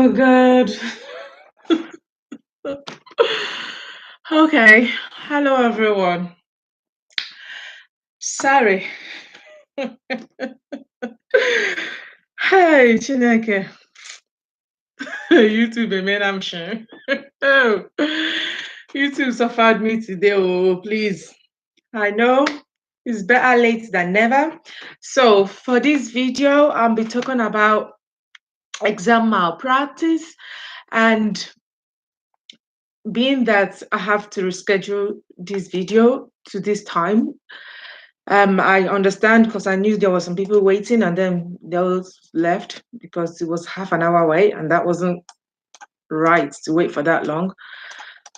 Oh, God. Okay. Hello, everyone. Sorry. Hey, Chineke. YouTube, man, I'm sure. Oh, YouTube suffered me today. Oh, please. I know it's better late than never. So, for this video, I'll be talking about exam malpractice, and being that I have to reschedule this video to this time, I understand because I knew there were some people waiting and then those left because it was half an hour away and that wasn't right to wait for that long.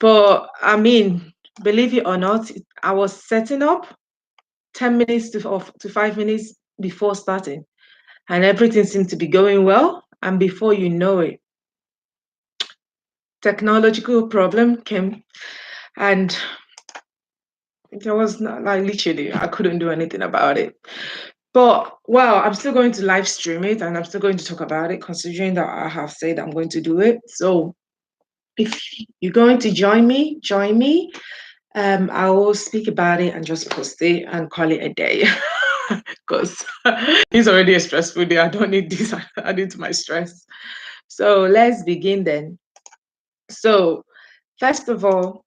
But I mean, believe it or not, I was setting up 10 minutes to 5 minutes before starting, and everything seemed to be going well. And before you know it, technological problem came, and there was not, like, literally, I couldn't do anything about it. But well, I'm still going to live stream it and I'm still going to talk about it, considering that I have said I'm going to do it. So if you're going to join me, join me. I will speak about it and just post it and call it a day. Because it's already a stressful day. I don't need this adding to my stress. So let's begin then. So first of all,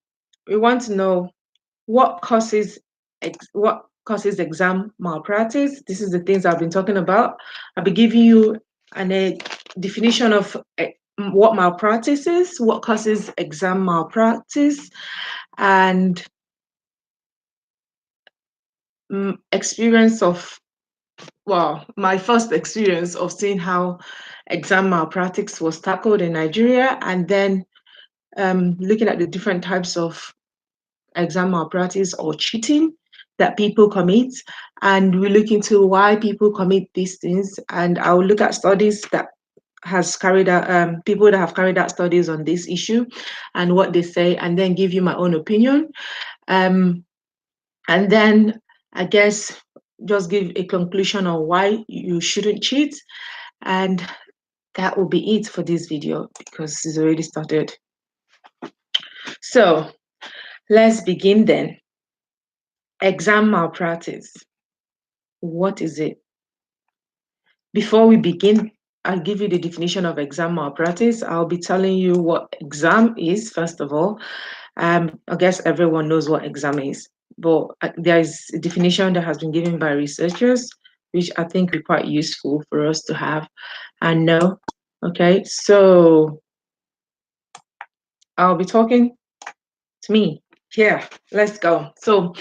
we want to know what causes exam malpractice. This is the things I've been talking about. I'll be giving you a definition of what malpractice is, what causes exam malpractice, and experience of, well, my first experience of seeing how exam malpractice was tackled in Nigeria, and then looking at the different types of exam malpractice or cheating that people commit, and we look into why people commit these things, and I'll look at studies that has carried out people that have carried out studies on this issue and what they say, and then give you my own opinion, and then I guess just give a conclusion on why you shouldn't cheat, and that will be it for this video because it's already started. So let's begin then. Exam malpractice. What is it? Before we begin, I'll give you the definition of exam malpractice. I'll be telling you what exam is, first of all. I guess everyone knows what exam is, but there is a definition that has been given by researchers, which I think is quite useful for us to have and know. Okay, so I'll be talking to me. Here, let's go. So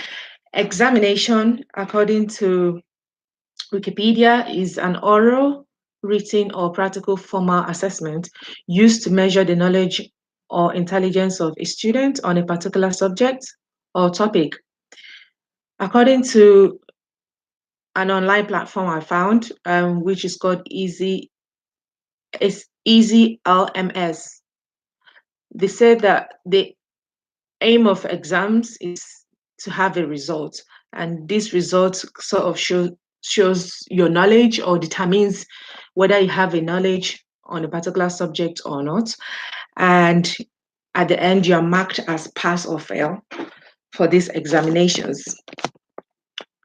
examination, according to Wikipedia, is an oral, written, or practical formal assessment used to measure the knowledge or intelligence of a student on a particular subject or topic. According to an online platform I found, which is called Easy LMS, they said that the aim of exams is to have a result, and this result sort of shows your knowledge or determines whether you have a knowledge on a particular subject or not, and at the end you are marked as pass or fail for these examinations.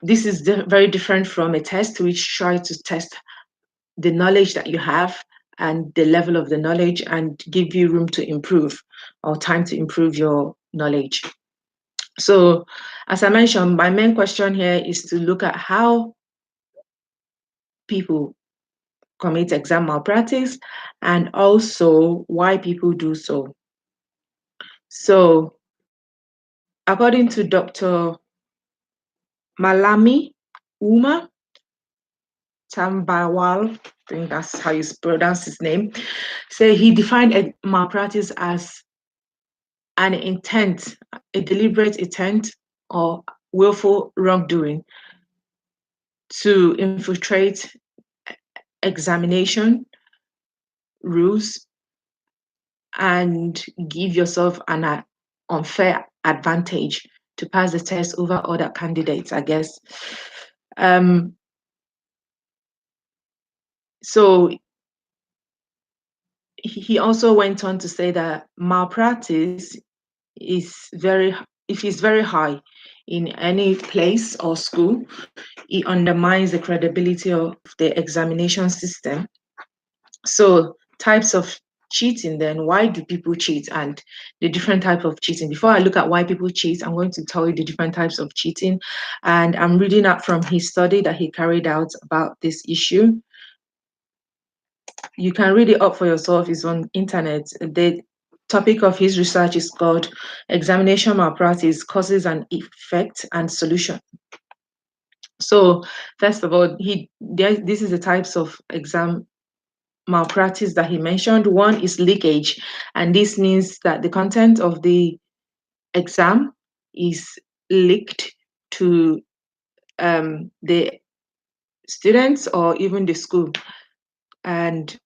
This is very different from a test, which tries to test the knowledge that you have and the level of the knowledge and give you room to improve or time to improve your knowledge. So, as I mentioned, my main question here is to look at how people commit exam malpractice and also why people do so. So, according to Dr. Malami Uma Tambawal, I think that's how you pronounce his name, he defined malpractice as an intent, a deliberate intent or willful wrongdoing to infiltrate examination rules and give yourself an unfair advantage to pass the test over other candidates, I guess. So he also went on to say that malpractice if it's very high in any place or school, it undermines the credibility of the examination system. So types of cheating, then why do people cheat and the different type of cheating? Before I look at why people cheat, I'm going to tell you the different types of cheating. And I'm reading out from his study that he carried out about this issue. You can read it up for yourself. It's on internet. The topic of his research is called Examination Malpractice, Causes and Effect and Solution. So first of all, this is the types of exam malpractice that he mentioned. One is leakage, and this means that the content of the exam is leaked to the students or even the school, and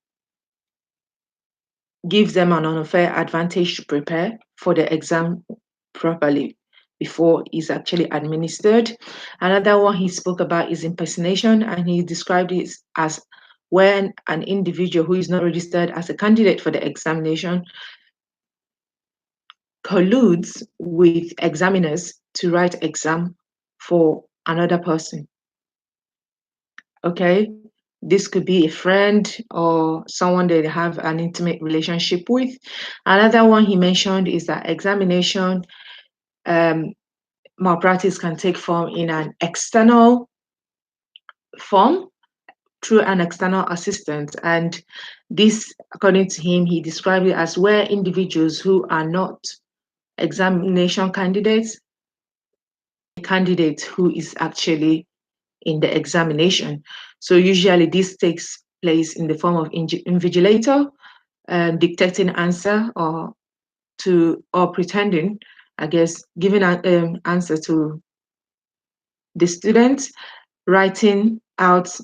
gives them an unfair advantage to prepare for the exam properly before it's actually administered. Another one he spoke about is impersonation, and he described it as when an individual who is not registered as a candidate for the examination colludes with examiners to write exam for another person. Okay, this could be a friend or someone they have an intimate relationship with. Another one he mentioned is that examination malpractice can take form in an external form through an external assistant. And this, according to him, he described it as where individuals who are not examination candidates, a candidate who is actually in the examination. So usually this takes place in the form of invigilator, dictating answer or pretending, I guess, giving an answer to the students, writing out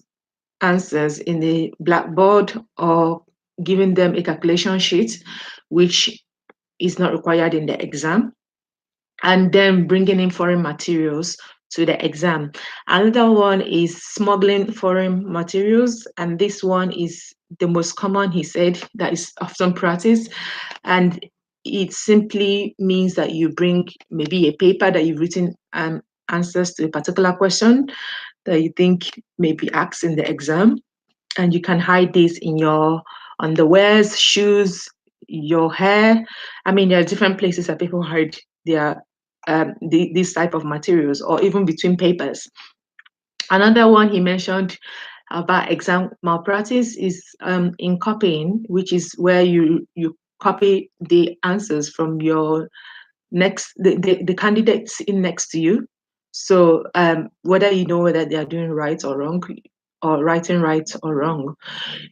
answers in the blackboard or giving them a calculation sheet, which is not required in the exam, and then bringing in foreign materials to the exam. Another one is smuggling foreign materials, and this one is the most common, he said, that is often practiced. And it simply means that you bring maybe a paper that you've written answers to a particular question that you think may be asked in the exam, and you can hide this in your underwears, shoes, your hair. I mean, there are different places that people hide their these type of materials, or even between papers. Another one he mentioned about exam malpractice is in copying, which is where you copy the answers from your the candidates in next to you. So whether you know whether they are doing right or wrong, or writing right or wrong,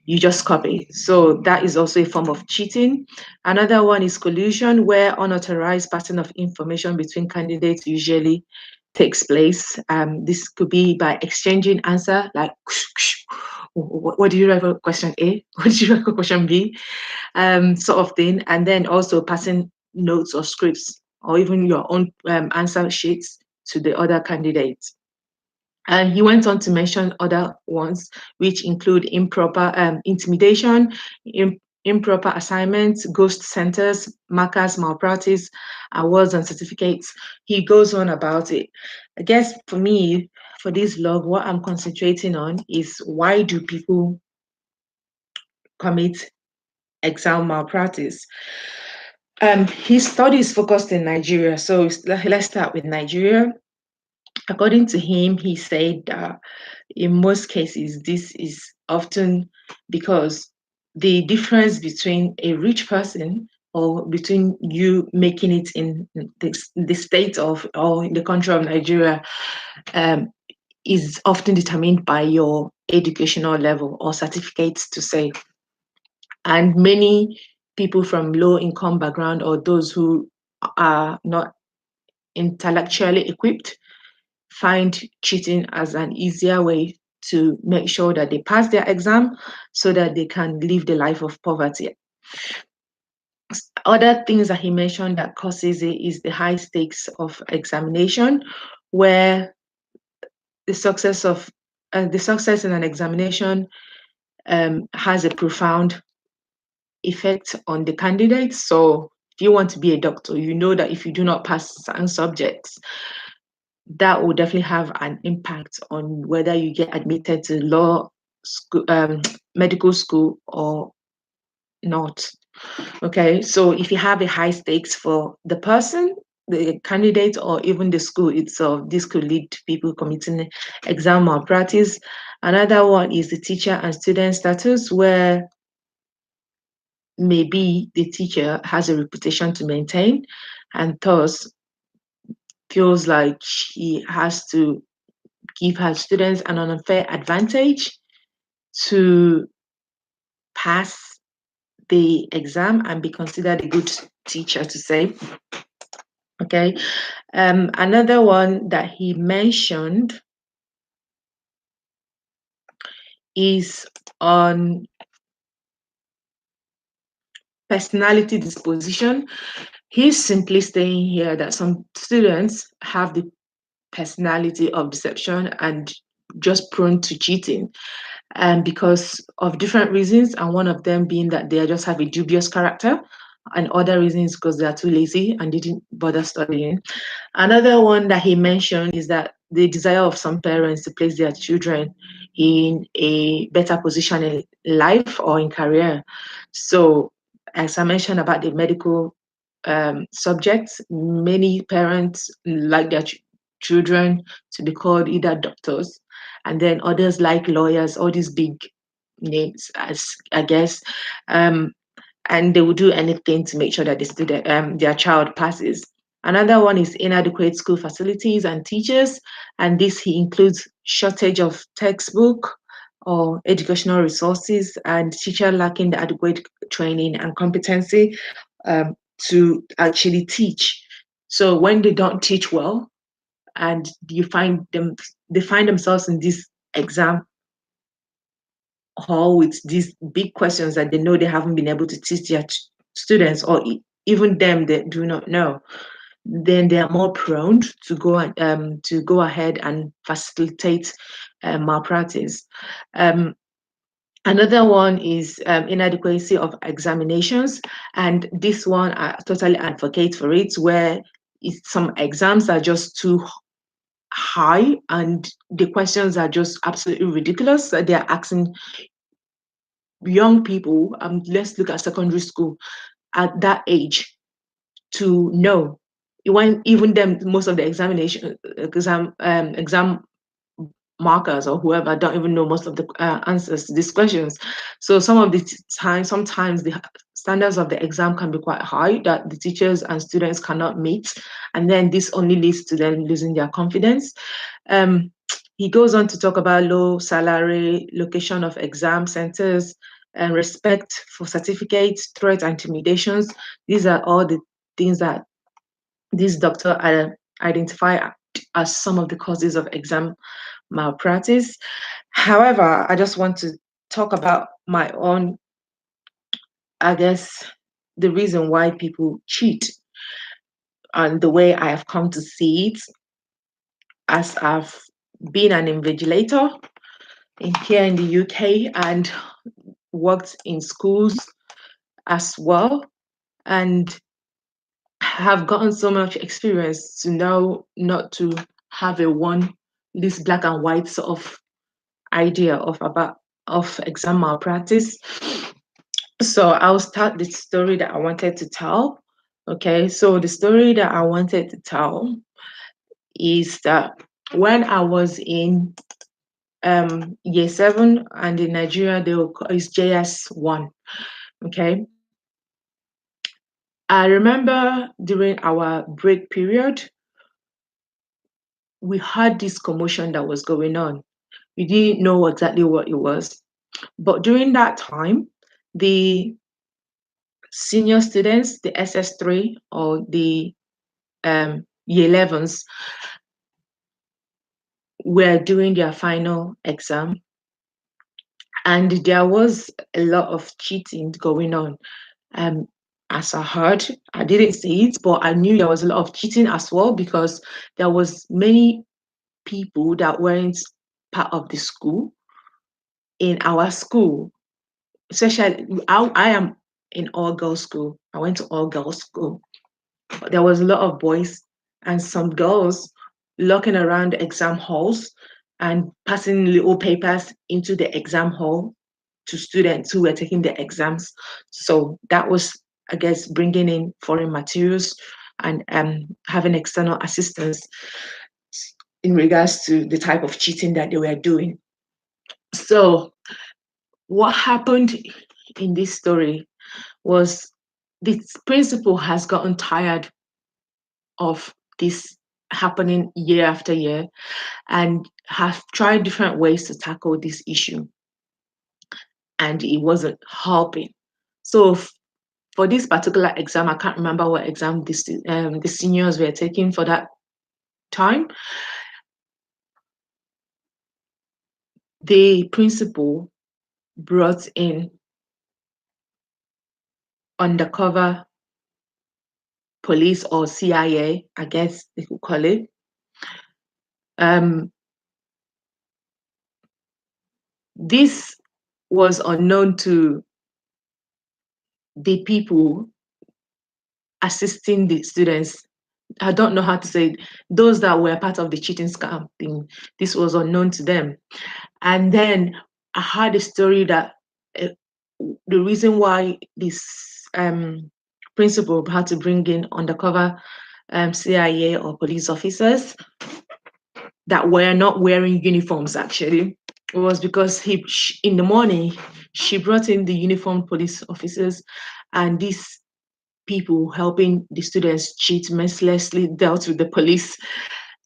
you just copy. So that is also a form of cheating. Another one is collusion, where unauthorized passing of information between candidates usually takes place. This could be by exchanging answer, like, what do you write for question A? What did you write for question B? Sort of thing. And then also passing notes or scripts or even your own answer sheets to the other candidates. And he went on to mention other ones, which include improper intimidation, improper assignments, ghost centers, markers, malpractice, awards and certificates. He goes on about it. I guess for me, for this vlog, what I'm concentrating on is why do people commit exam malpractice? His study is focused in Nigeria. So let's start with Nigeria. According to him, he said that in most cases, this is often because the difference between a rich person or between you making it in the state of or in the country of Nigeria is often determined by your educational level or certificates to say. And many people from low income background or those who are not intellectually equipped find cheating as an easier way to make sure that they pass their exam so that they can live the life of poverty. Other things that he mentioned that causes it is the high stakes of examination, where the success in an examination has a profound effect on the candidates. So if you want to be a doctor, you know that if you do not pass certain subjects, that will definitely have an impact on whether you get admitted to law school, medical school or not. Okay, so if you have a high stakes for the person, the candidate, or even the school itself, this could lead to people committing exam malpractice. Another one is the teacher and student status, where maybe the teacher has a reputation to maintain and thus feels like she has to give her students an unfair advantage to pass the exam and be considered a good teacher, to say. Okay. Another one that he mentioned is on personality disposition. He's simply saying here that some students have the personality of deception and just prone to cheating, and because of different reasons, and one of them being that they just have a dubious character, and other reasons because they are too lazy and didn't bother studying. Another one that he mentioned is that the desire of some parents to place their children in a better position in life or in career. So, as I mentioned about the medical subjects, many parents like their children to be called either doctors, and then others like lawyers, all these big names, as I guess. And they will do anything to make sure that the student, their child passes. Another one is inadequate school facilities and teachers, and this he includes shortage of textbook or educational resources and teacher lacking the adequate training and competency to actually teach. So when they don't teach well, and they find themselves in this exam hall with these big questions that they know they haven't been able to teach their students, or even them they do not know, then they are more prone to go ahead and facilitate malpractice. Another one is inadequacy of examinations, and this one I totally advocate for it, where some exams are just too high and the questions are just absolutely ridiculous. They are asking young people, let's look at secondary school at that age, to know when even them most of the exam markers or whoever don't even know most of the answers to these questions. So some of the sometimes the standards of the exam can be quite high that the teachers and students cannot meet, and then this only leads to them losing their confidence. He goes on to talk about low salary, location of exam centers, and respect for certificates, threats, and intimidations. These are all the things that this doctor identify as some of the causes of exam malpractice. However, I just want to talk about my own, I guess, the reason why people cheat and the way I have come to see it, as I've been an invigilator here in the UK and worked in schools as well, and have gotten so much experience to know not to have a one this black and white sort of idea of exam malpractice. So I'll start the story that I wanted to tell. Okay, so the story that I wanted to tell is that when I was in year 7, and in Nigeria they will call it's JS1. Okay, I remember during our break period we had this commotion that was going on. We didn't know exactly what it was, but during that time, the senior students, the SS3 or the year 11s, were doing their final exam, and there was a lot of cheating going on. Um, as I heard, I didn't see it, but I knew there was a lot of cheating as well, because there was many people that weren't part of the school in our school. Especially, I am in all-girls school. I went to all-girls school. There was a lot of boys and some girls looking around the exam halls and passing little papers into the exam hall to students who were taking the exams. So that was, I guess, bringing in foreign materials and having external assistance in regards to the type of cheating that they were doing. So what happened in this story was the principal has gotten tired of this happening year after year and have tried different ways to tackle this issue, and it wasn't helping. So for this particular exam, I can't remember what exam the seniors were taking for that time. The principal brought in undercover police or CIA, I guess they could call it. This was unknown to the people assisting the students. I don't know how to say it. Those that were part of the cheating scam thing, this was unknown to them. And then I heard a story that the reason why this principal had to bring in undercover CIA or police officers that were not wearing uniforms, actually, it was because in the morning she brought in the uniformed police officers, and these people helping the students cheat mercilessly dealt with the police.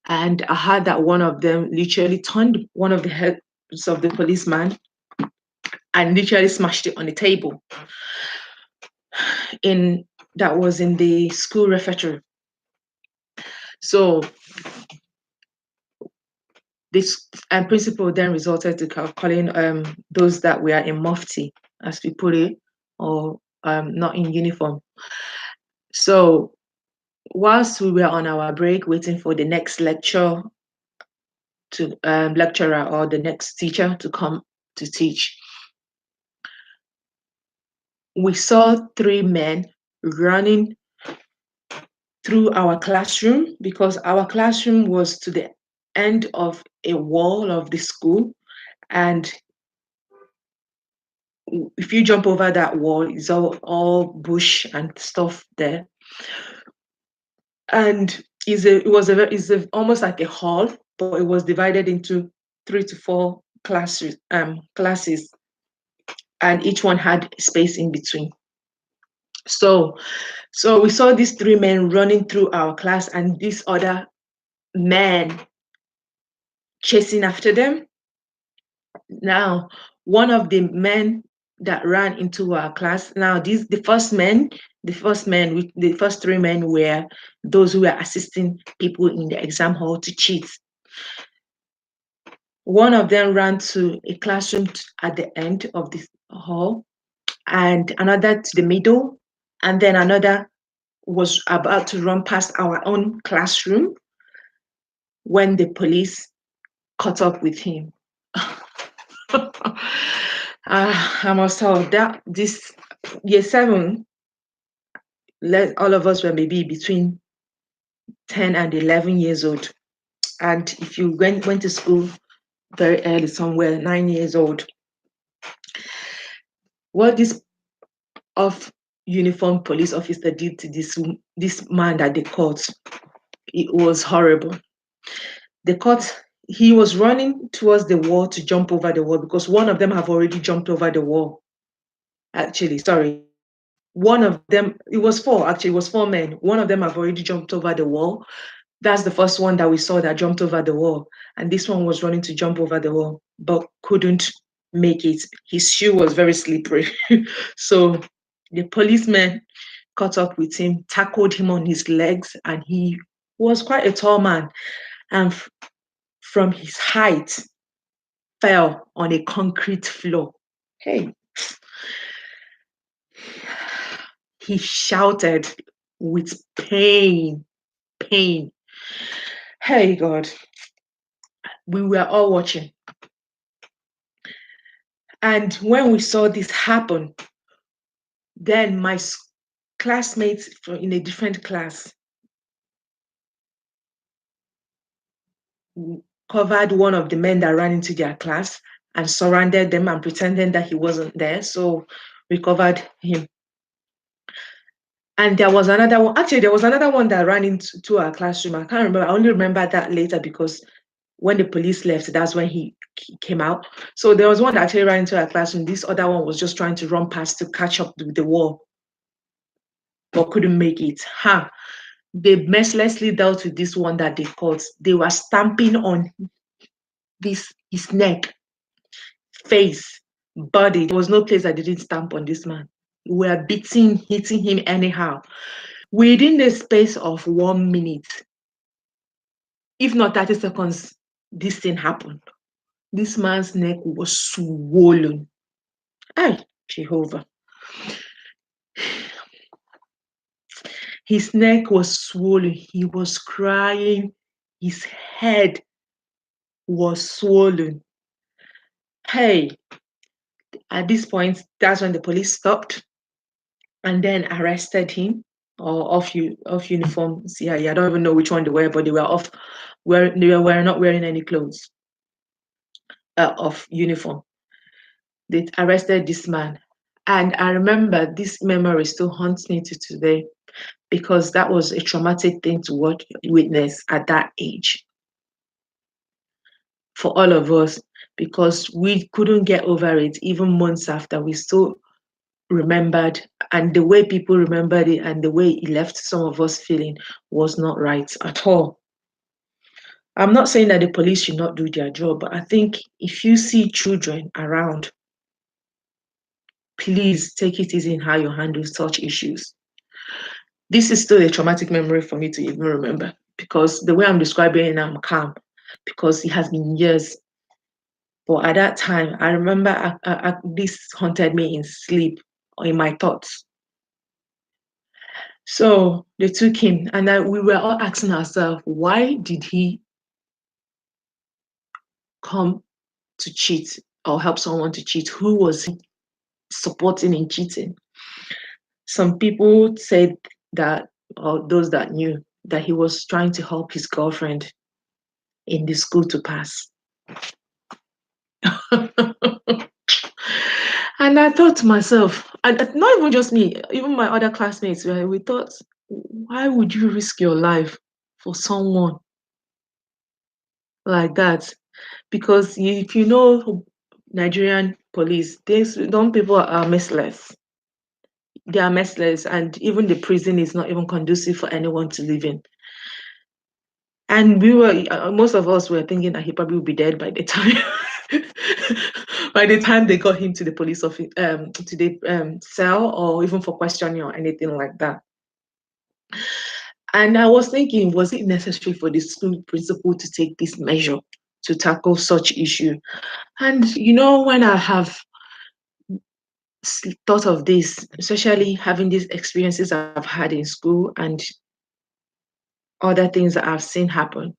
And I heard that one of them literally turned one of the heads of the policeman and literally smashed it on the table. That was in the school refectory. So this principal then resorted to calling those that were in mufti, as we put it, or not in uniform. So whilst we were on our break waiting for the next lecturer or the next teacher to come to teach, we saw three men running through our classroom, because our classroom was to the end of a wall of the school, and if you jump over that wall, it's all bush and stuff there. And it's almost like a hall, but it was divided into 3 to 4 classes, and each one had space in between. So we saw these three men running through our class, and this other man chasing after them. Now, one of the men that ran into our class, now the first three men were those who were assisting people in the exam hall to cheat. One of them ran to a classroom at the end of the hall, and another to the middle, and then another was about to run past our own classroom when the police caught up with him. I must tell that this year 7, all of us were maybe between 10 and 11 years old. And if you went to school very early, somewhere 9 years old, what this uniformed police officer did to this man that they caught, it was horrible. He was running towards the wall to jump over the wall, because one of them have already jumped over the wall. Actually, sorry. One of them, it was 4, actually, it was 4 men. One of them have already jumped over the wall. That's the first one that we saw that jumped over the wall. And this one was running to jump over the wall, but couldn't make it. His shoe was very slippery. So the policeman caught up with him, tackled him on his legs, and he was quite a tall man. And from his height, fell on a concrete floor. Hey. He shouted with pain. Hey, God. We were all watching. And when we saw this happen, Then my classmates in a different class covered one of the men that ran into their class and surrounded them and pretending that he wasn't there. So we covered him. And there was another one. Actually, there was another one that ran into our classroom. I can't remember. I only remember that later because when the police left, that's when he came out. So there was one that actually ran into our classroom. This other one was just trying to run past to catch up with the wall, but couldn't make it. They mercilessly dealt with this one that they caught. They were stamping on his neck, face, body. There was no place that they didn't stamp on this man. We were beating, hitting him anyhow. Within the space of 1 minute, if not 30 seconds, this thing happened. This man's neck was swollen. Ay, Jehovah. His neck was swollen. He was crying. His head was swollen. Hey, at this point, that's when the police stopped and then arrested him or off uniform. Yeah, I don't even know which one they were, but they were off. They were not wearing any clothes of uniform. They arrested this man. And I remember this memory still haunts me to today because that was a traumatic thing to witness at that age for all of us, because we couldn't get over it even months after. We still remembered, and the way people remembered it and the way it left some of us feeling was not right at all. I'm not saying that the police should not do their job, but I think if you see children around, please take it easy in how you handle such issues. This is still a traumatic memory for me to even remember, because the way I'm describing it now, I'm calm because it has been years. But at that time, I remember this haunted me in sleep or in my thoughts. So they took him, and we were all asking ourselves, why did he come to cheat or help someone to cheat? Who was he supporting in cheating? Some people said that, or those that knew, that he was trying to help his girlfriend in the school to pass. And I thought to myself, and not even just me, even my other classmates, we thought, why would you risk your life for someone like that? Because if you know Nigerian police, some people are merciless. They are merciless, and even the prison is not even conducive for anyone to live in. And we were, most of us were thinking that he probably would be dead by the time, by the time they got him to the police office, to the cell, or even for questioning or anything like that. And I was thinking, was it necessary for the school principal to take this measure to tackle such issue? And when I have thought of this, especially having these experiences I've had in school and other things that I've seen happen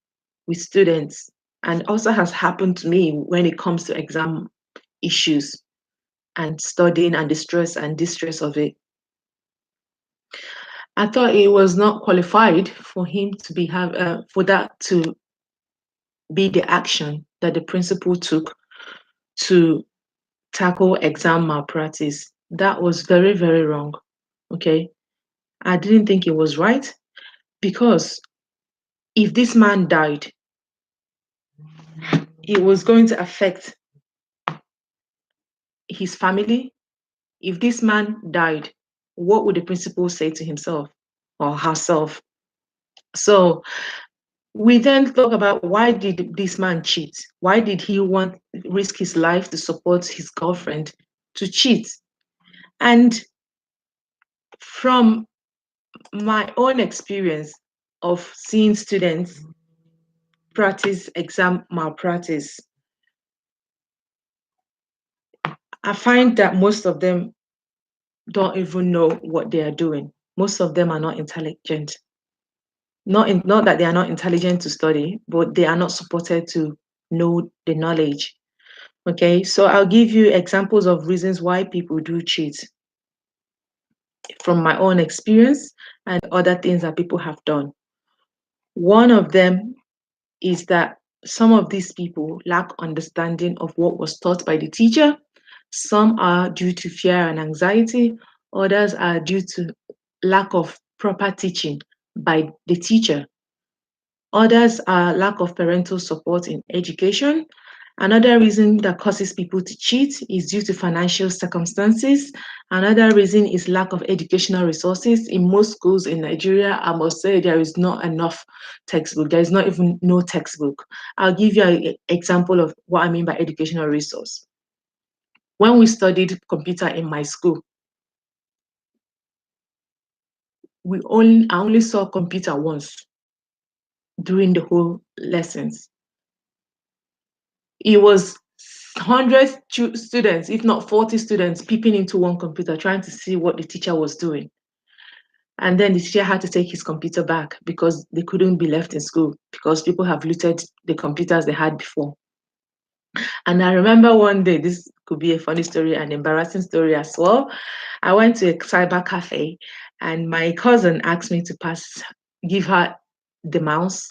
with students, and also has happened to me when it comes to exam issues and studying and the stress and distress of it, I thought it was not qualified for him to be for that to be the action that the principal took to tackle exam malpractice. That was very, very wrong. Okay. I didn't think it was right, because if this man died, it was going to affect his family. If this man died, what would the principal say to himself or herself? So we then talk about, why did this man cheat? Why did he want risk his life to support his girlfriend to cheat? And from my own experience of seeing students practice exam malpractice, I find that most of them don't even know what they are doing. Most of them are not intelligent. Not that they are not intelligent to study, but they are not supported to know the knowledge. Okay, so I'll give you examples of reasons why people do cheat. from my own experience and other things that people have done. One of them is that some of these people lack understanding of what was taught by the teacher. Some are due to fear and anxiety. Others are due to lack of proper teaching by the teacher. Others are lack of parental support in education. Another reason that causes people to cheat is due to financial circumstances. Another reason is lack of educational resources. In most schools in Nigeria, I must say there is not enough textbook. There is not even no textbook. I'll give you an example of what I mean by educational resource. When we studied computer in my school, I only saw computer once during the whole lessons. It was 100 students, if not 40 students, peeping into one computer, trying to see what the teacher was doing. And then the teacher had to take his computer back because they couldn't be left in school because people have looted the computers they had before. And I remember one day, this could be a funny story, an embarrassing story as well. I went to a cyber cafe and my cousin asked me to give her the mouse.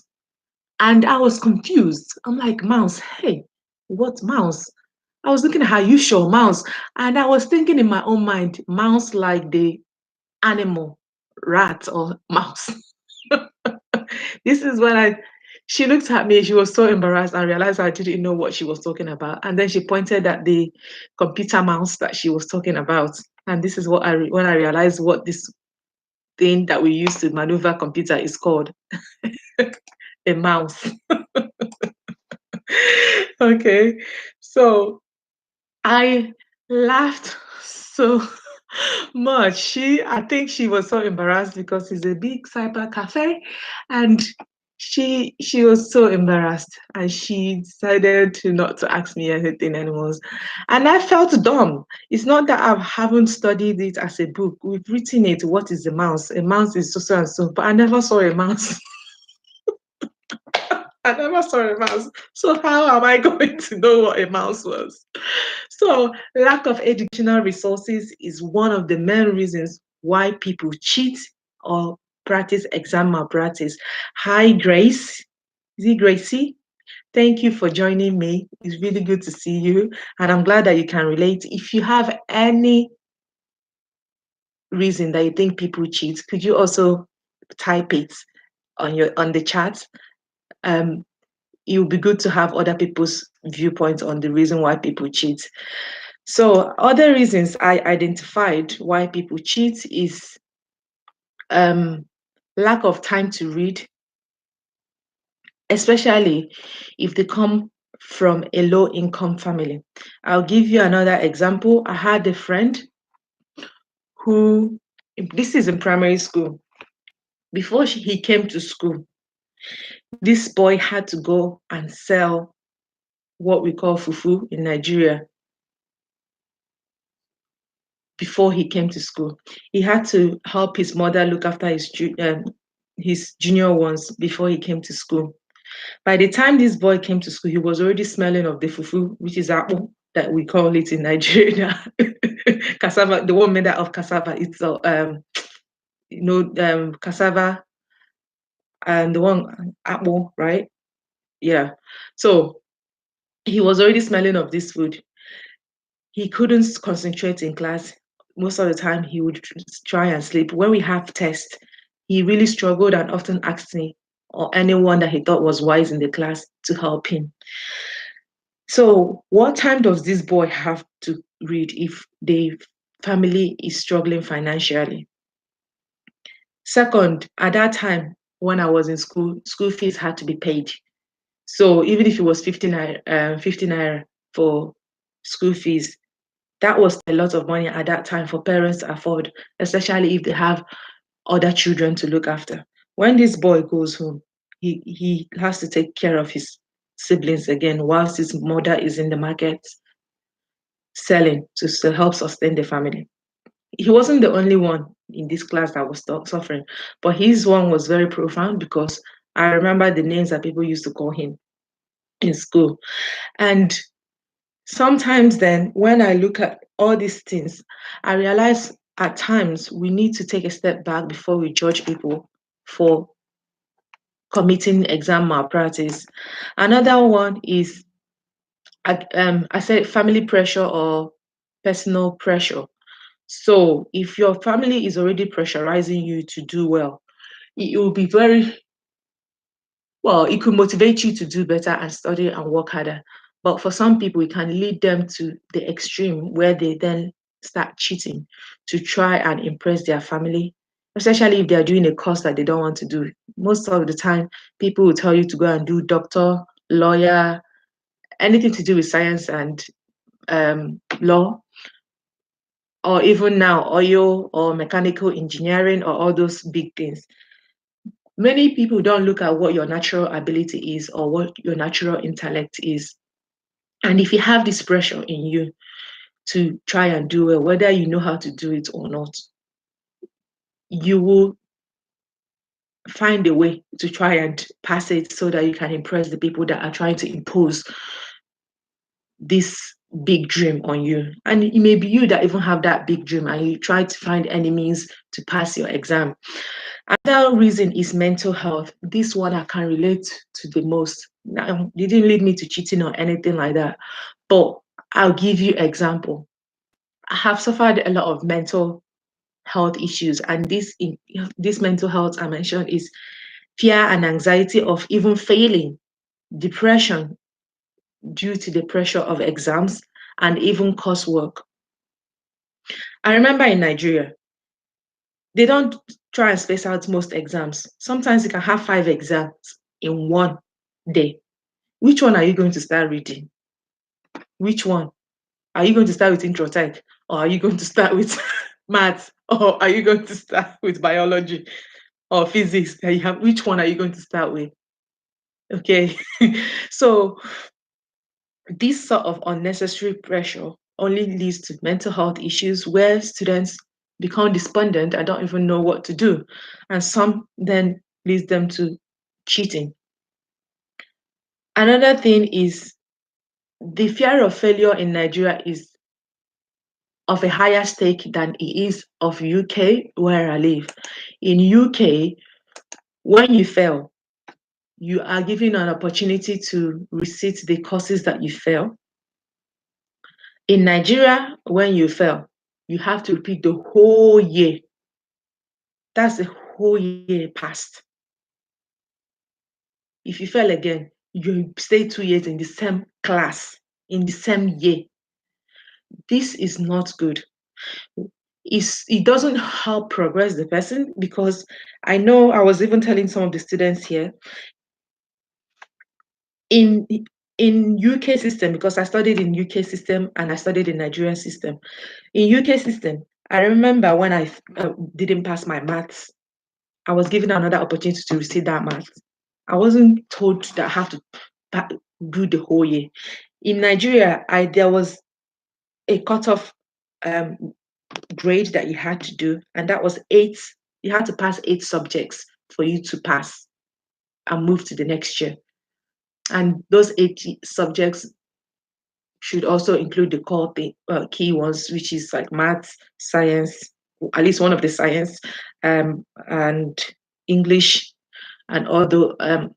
And I was confused. I'm like, mouse, hey, what mouse? I was looking at her, you sure mouse? And I was thinking in my own mind, mouse like the animal, rat or mouse. This is when she looked at me, she was so embarrassed and realized I didn't know what she was talking about. And then she pointed at the computer mouse that she was talking about. And this is when I realized what this thing that we use to maneuver computer is called. A mouse. Okay, so I laughed so much. I think she was so embarrassed because it's a big cyber cafe, and she was so embarrassed, and she decided not to ask me anything anymore. And I felt dumb. It's not that I haven't studied it as a book. We've written it. What is a mouse? A mouse is so and so, but I never saw a mouse. I never saw a mouse. So how am I going to know what a mouse was? So lack of educational resources is one of the main reasons why people cheat or practice exam malpractice. Hi, Grace. Is it Gracie? Thank you for joining me. It's really good to see you. And I'm glad that you can relate. If you have any reason that you think people cheat, could you also type it on the chat? It would be good to have other people's viewpoints on the reason why people cheat. So other reasons I identified why people cheat is lack of time to read, especially if they come from a low-income family. I'll give you another example. I had a friend who, this is in primary school, before he came to school, this boy had to go and sell what we call fufu in Nigeria. Before he came to school, he had to help his mother look after his junior ones before he came to school. By the time this boy came to school, he was already smelling of the fufu, which is apple that we call it in Nigeria. Cassava, the one made out of cassava. It's cassava and the one apple, right? Yeah. So he was already smelling of this food. He couldn't concentrate in class. Most of the time, he would try and sleep. When we have tests, he really struggled and often asked me or anyone that he thought was wise in the class to help him. So, what time does this boy have to read if the family is struggling financially? Second, at that time, when I was in school, school fees had to be paid. So even if it was 50 naira for school fees, that was a lot of money at that time for parents to afford, especially if they have other children to look after. When this boy goes home, he has to take care of his siblings again whilst his mother is in the market selling to help sustain the family. He wasn't the only one in this class that was suffering, but his one was very profound because I remember the names that people used to call him in school. And sometimes then, when I look at all these things, I realize at times we need to take a step back before we judge people for committing exam malpractice. Another one is I said family pressure or personal pressure. So if your family is already pressurizing you to do well, it will be very well, it could motivate you to do better and study and work harder. But for some people, it can lead them to the extreme where they then start cheating to try and impress their family, especially if they're doing a course that they don't want to do. Most of the time, people will tell you to go and do doctor, lawyer, anything to do with science and law, or even now, oil or mechanical engineering or all those big things. Many people don't look at what your natural ability is or what your natural intellect is. And if you have this pressure in you to try and do it, whether you know how to do it or not, you will find a way to try and pass it so that you can impress the people that are trying to impose this big dream on you. And it may be you that even have that big dream and you try to find any means to pass your exam. Another reason is mental health. This one I can relate to the most. Now, it didn't lead me to cheating or anything like that, but I'll give you example. I have suffered a lot of mental health issues, and this mental health I mentioned is fear and anxiety of even failing, depression due to the pressure of exams, and even coursework. I remember in Nigeria, they don't try and space out most exams. Sometimes you can have 5 exams in one day. Which one are you going to start reading? Which one? Are you going to start with intro tech, or are you going to start with maths, or are you going to start with biology or physics? That you have, which one are you going to start with? Okay. So this sort of unnecessary pressure only leads to mental health issues where students become despondent and don't even know what to do. And some then leads them to cheating. Another thing is the fear of failure in Nigeria is of a higher stake than it is of UK where I live. In UK, when you fail, you are given an opportunity to resit the courses that you fail. In Nigeria, when you fail, you have to repeat the whole year. That's the whole year past. If you fail again, you stay 2 years in the same class, in the same year. This is not good. It doesn't help progress the person, because I know I was even telling some of the students here in UK system, because I studied in UK system and I studied in Nigerian system. In UK system, I remember when I didn't pass my maths, I was given another opportunity to receive that maths. I wasn't told that I have to do the whole year. In Nigeria, there was a cutoff grade that you had to do, and that was 8. You had to pass 8 subjects for you to pass and move to the next year. And those 8 subjects should also include the core key ones, which is like maths, science, at least one of the science, and English, and all the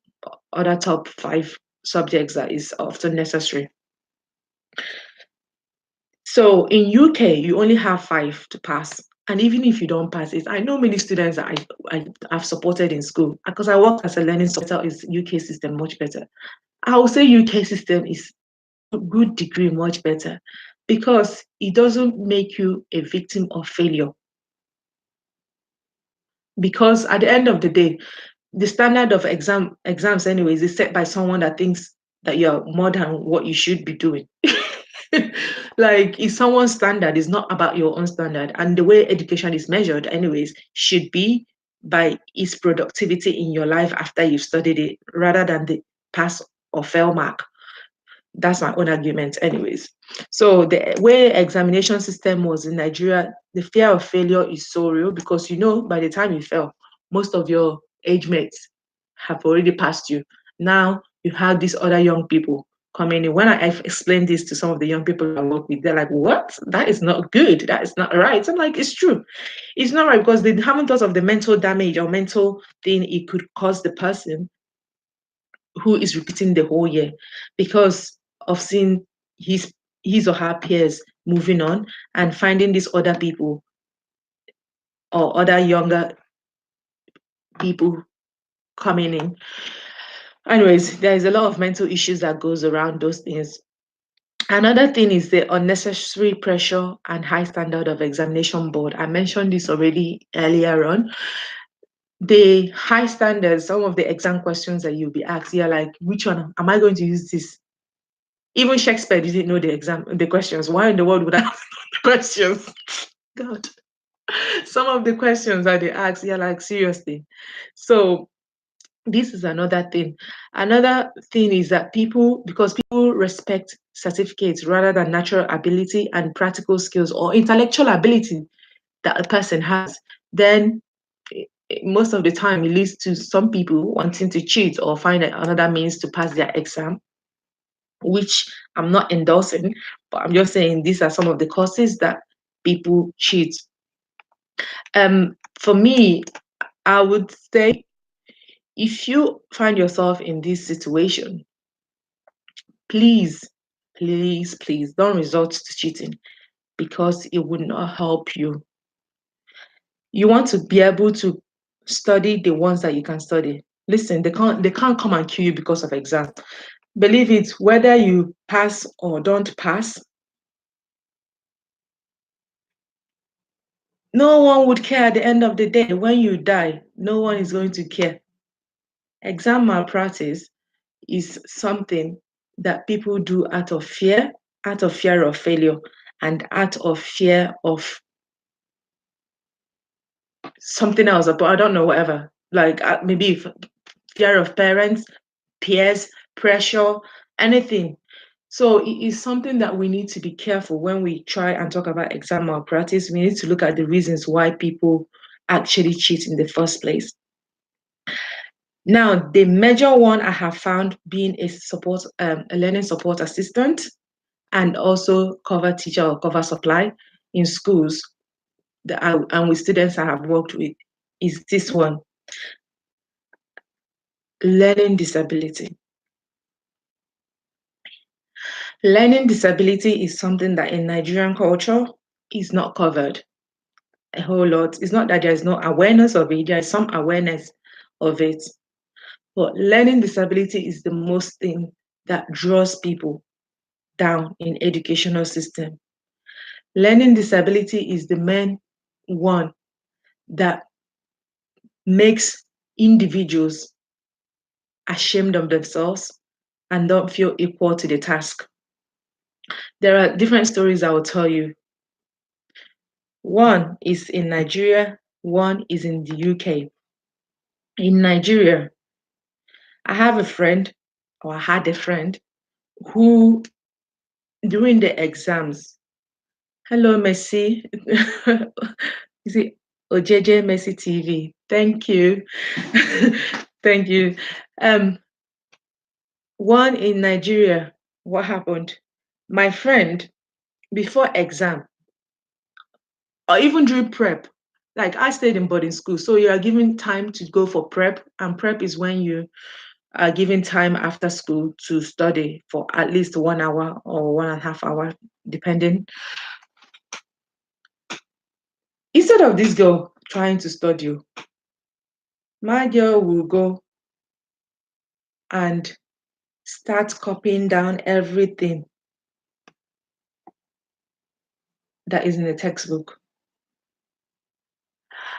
other top 5 subjects that is often necessary. So in UK, you only have 5 to pass. And even if you don't pass it, I know many students that I've supported in school, because I work as a learning supporter. Is UK system much better? I would say UK system is a good degree much better, because it doesn't make you a victim of failure. Because at the end of the day, the standard of exams anyways is set by someone that thinks that you're more than what you should be doing. Like, if someone's standard is not about your own standard, and the way education is measured anyways should be by its productivity in your life after you've studied it, rather than the pass or fail mark. That's my own argument anyways. So the way examination system was in Nigeria, the fear of failure is so real, because by the time you fail, most of your age mates have already passed you. Now you have these other young people coming in. When I've explained this to some of the young people I work with, they're like, what? That is not good. That is not right. I'm like, it's true. It's not right because they haven't thought of the mental damage or mental thing it could cause the person who is repeating the whole year because of seeing his or her peers moving on and finding these other people or other younger people coming in. Anyways, there is a lot of mental issues that goes around those things. Another thing is the unnecessary pressure and high standard of examination board. I mentioned this already earlier on. The high standards, some of the exam questions that you'll be asked, you're like, which one am I going to use this? Even Shakespeare didn't know the questions. Why in the world would I have the questions? God. Some of the questions that they ask, you're like, seriously. So this is another thing. Another thing is that because people respect certificates rather than natural ability and practical skills or intellectual ability that a person has, then most of the time it leads to some people wanting to cheat or find another means to pass their exam, which I'm not endorsing, but I'm just saying these are some of the causes that people cheat. For me, I would say if you find yourself in this situation, please, please, please don't resort to cheating because it would not help you. You want to be able to study the ones that you can study. Listen, they can't come and kill you because of exams. Believe it, whether you pass or don't pass, no one would care at the end of the day. When you die, no one is going to care. Exam malpractice is something that people do out of fear of failure, and out of fear of something else. But I don't know, whatever. Like maybe fear of parents, peers, pressure, anything. So it is something that we need to be careful when we try and talk about exam malpractice. We need to look at the reasons why people actually cheat in the first place. Now, the major one I have found being a learning support assistant and also cover teacher or cover supply in schools and with students I have worked with is this one, learning disability. Learning disability is something that in Nigerian culture is not covered a whole lot. It's not that there is no awareness of it, there is some awareness of it. But learning disability is the most thing that draws people down in educational system. Learning disability is the main one that makes individuals ashamed of themselves and don't feel equal to the task. There are different stories I will tell you. One is in Nigeria, one is in the UK. In Nigeria, I have a friend, or I had a friend, who during the exams, hello, Messi. Is it Ojeje Messi TV? Thank you. Thank you. One in Nigeria, what happened? My friend, before exam, or even during prep, like I stayed in boarding school, so you are given time to go for prep, and prep is when you are given time after school to study for at least 1 hour or 1.5 hours, depending. Instead of this girl trying to study, my girl will go and start copying down everything that is in the textbook.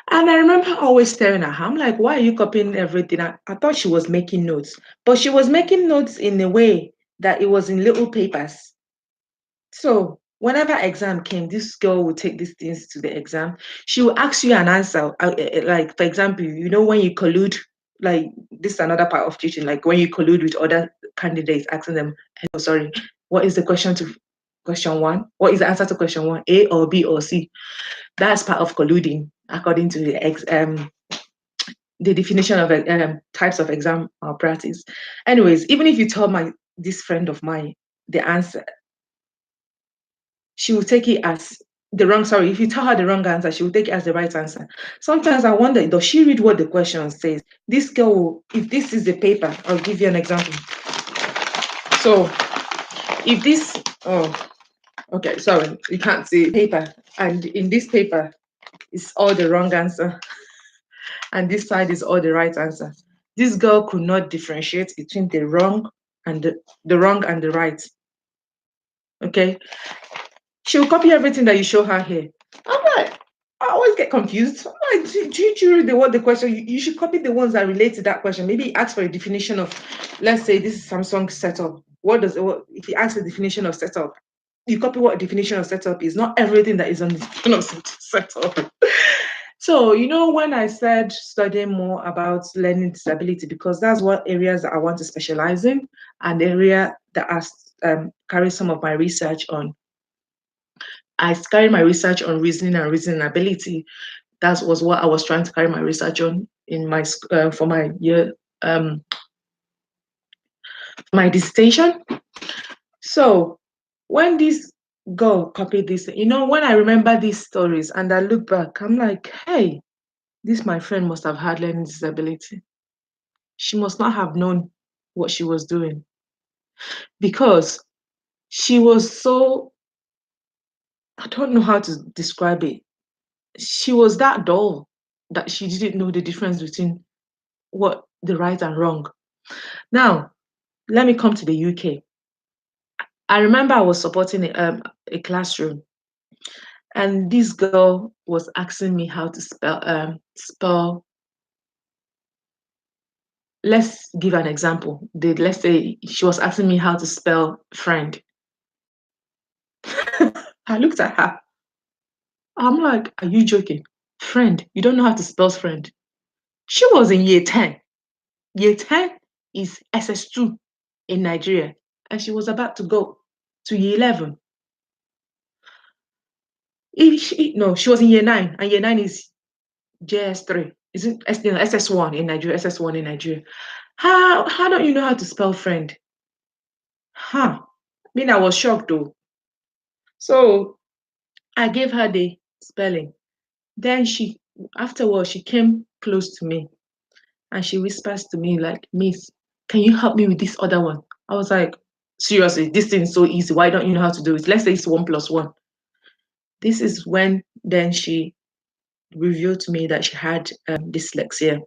And I remember always staring at her. I'm like, why are you copying everything? I thought she was making notes, but she was making notes in a way that it was in little papers. So whenever exam came, this girl would take these things to the exam. She will ask you an answer. Like, for example, when you collude, like this is another part of teaching, like when you collude with other candidates, asking them, hello, sorry, what is the question to question one? What is the answer to question one? A or B or C? That's part of colluding, according to the definition of types of exam malpractice. Anyways, even if you tell this friend of mine the answer, she will take it as the wrong, sorry, if you tell her the wrong answer, she will take it as the right answer. Sometimes I wonder, does she read what the question says? This girl will, if this is the paper, I'll give you an example. So if this, oh, okay, sorry, you can't see paper. And in this paper, it's all the wrong answer. And this side is all the right answer. This girl could not differentiate between the wrong and the wrong and the right. Okay. She'll copy everything that you show her here. I'm like, I always get confused. I'm like, do you read what the question? You should copy the ones that relate to that question. Maybe ask for a definition of, let's say this is Samsung setup. If you ask the definition of setup, you copy what definition of setup is, not everything that is on the definition of setup. So, when I said studying more about learning disability, because that's what areas that I want to specialize in, and the area that I carry some of my research on. I carry my research on reasoning and reasoning ability. That was what I was trying to carry my research on in my for my year my dissertation. So when this girl copied this, when I remember these stories and I look back, I'm like, hey, this my friend must have had learning disability. She must not have known what she was doing, because she was so, I don't know how to describe it. She was that dull that she didn't know the difference between what the right and wrong. Now, let me come to the UK. I remember I was supporting a classroom, and this girl was asking me how to spell. Let's give an example. Let's say she was asking me how to spell friend. I looked at her. I'm like, are you joking? Friend, you don't know how to spell friend. She was in year 10. Year 10 is SS2 in Nigeria, and she was about to go to year 11. She was in year 9, and year 9 is JS3. Isn't SS1 in Nigeria? SS1 in Nigeria. How don't you know how to spell friend? Huh. I mean, I was shocked though. So I gave her the spelling. Then afterwards, she came close to me and she whispers to me like, Miss, can you help me with this other one? I was like, seriously, this thing is so easy. Why don't you know how to do it? Let's say it's 1 + 1. This is when then she revealed to me that she had dyslexia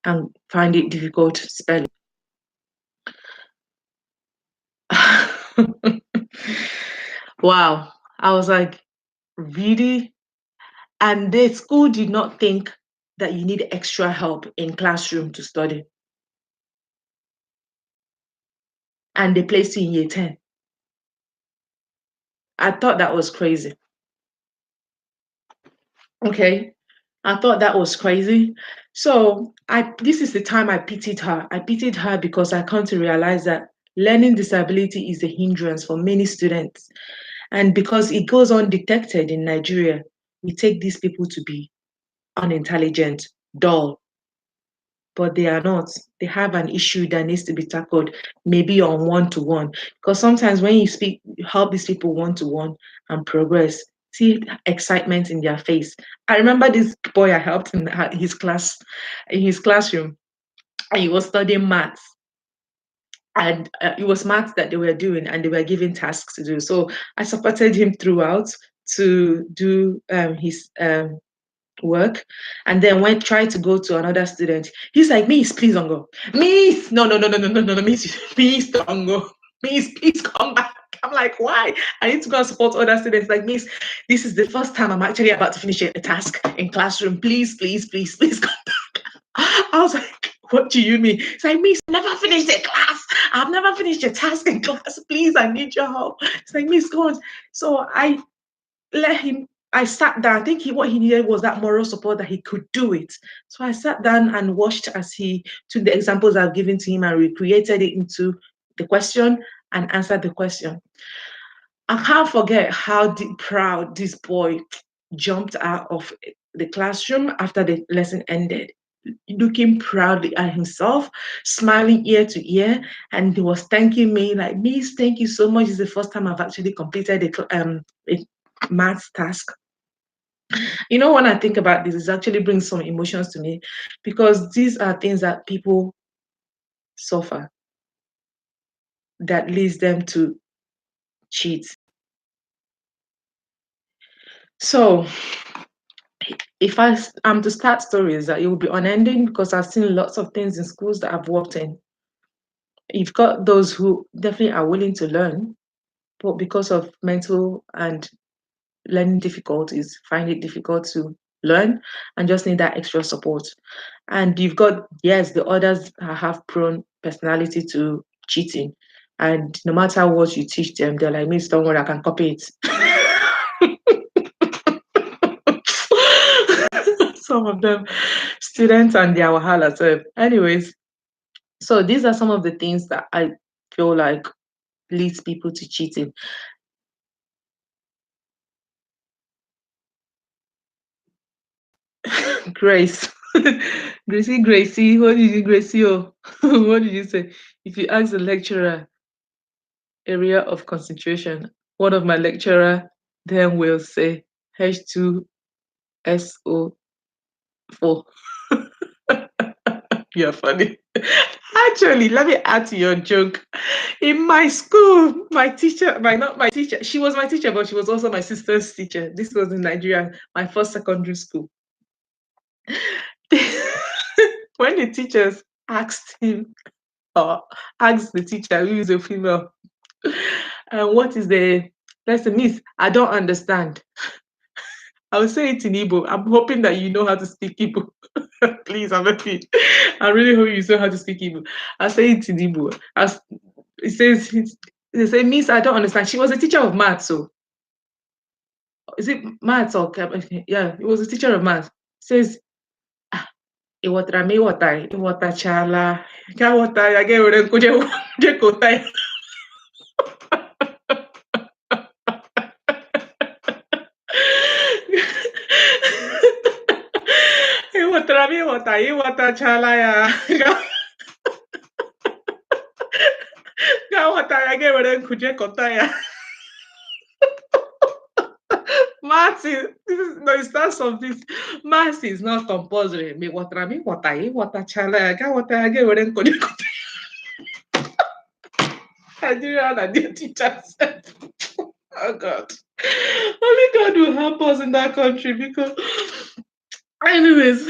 and find it difficult spelling. Wow. I was like, really? And the school did not think that you need extra help in classroom to study. And they placed you in year 10. I thought that was crazy. Okay. I thought that was crazy. So this is the time I pitied her. I pitied her because I come to realize that learning disability is a hindrance for many students. And because it goes undetected in Nigeria, we take these people to be unintelligent, dull. But they are not. They have an issue that needs to be tackled, maybe on one-to-one. Because sometimes when you help these people one-to-one and progress, see excitement in their face. I remember this boy I helped in his classroom, and he was studying maths. And it was maths that they were doing, and they were given tasks to do. So I supported him throughout to do his work, and then when tried to go to another student, he's like, Miss, please don't go. Miss, no, Miss, please don't go. Miss, please come back. I'm like, why? I need to go and support other students. Like, Miss, this is the first time I'm actually about to finish a task in classroom. Please come back. I was like, what do you mean? It's like, Miss, I never finished the class. I've never finished a task in class. Please, I need your help. It's like, Miss, go on. So I sat down. I think what he needed was that moral support that he could do it. So I sat down and watched as he took the examples I've given to him and recreated it into the question and answered the question. I can't forget how proud this boy jumped out of the classroom after the lesson ended. looking proudly at himself, smiling ear to ear, and he was thanking me like, Miss, thank you so much. It's the first time I've actually completed a math task. You know, when I think about this, it actually brings some emotions to me because these are things that people suffer that leads them to cheat. So if am to start stories, that it will be unending because I've seen lots of things in schools that I've worked in. You've got those who definitely are willing to learn, but because of mental and learning difficulties, find it difficult to learn and just need that extra support. And you've got, yes, the others have prone personality to cheating. And no matter what you teach them, they're like, Miss, don't worry, I can copy it. Some of them, students and their wahala. So, anyways, so these are some of the things that I feel like leads people to cheating. Grace. Gracie, what did you, Gracie? Oh, what did you say? If you ask the lecturer area of concentration, one of my lecturer then will say H2SO4. You're funny. Actually, let me add to your joke. In my school, my teacher, not my teacher, she was my teacher, but she was also my sister's teacher. This was in Nigeria, my first secondary school. When the teachers asked him or asked the teacher who is a female, and what is the lesson, Miss? I don't understand. I will say it in Igbo. I'm hoping that you know how to speak Igbo. Please, I'm happy. I really hope you know how to speak Igbo. I'll say it in Igbo. As it says, they say, Miss, I don't understand. She was a teacher of maths, so is it maths or yeah, it was a teacher of maths. Says, ah, iwatara mi iwata, iwatachala. Ka wata ya ge were nkuje kota ya. Iwatara mi iwata, iwatachala ya. Ka wata ya ge were nkuje kota ya. Maths is, no, it starts of this. Maths is not compulsory. Me water, water chala, I got water, I get what I'm going to Nigerian and their teachers. Oh God. Only God will help us in that country because, anyways.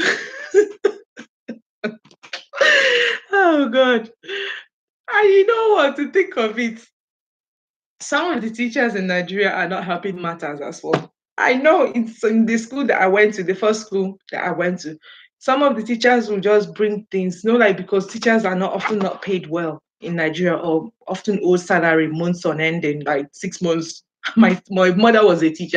Oh God. And you know what, to think of it, some of the teachers in Nigeria are not helping matters as well. I know it's in the school that I went to, the first school that I went to. Some of the teachers will just bring things, like because teachers are not often not paid well in Nigeria or often owe salary months on end in like 6 months. My mother was a teacher.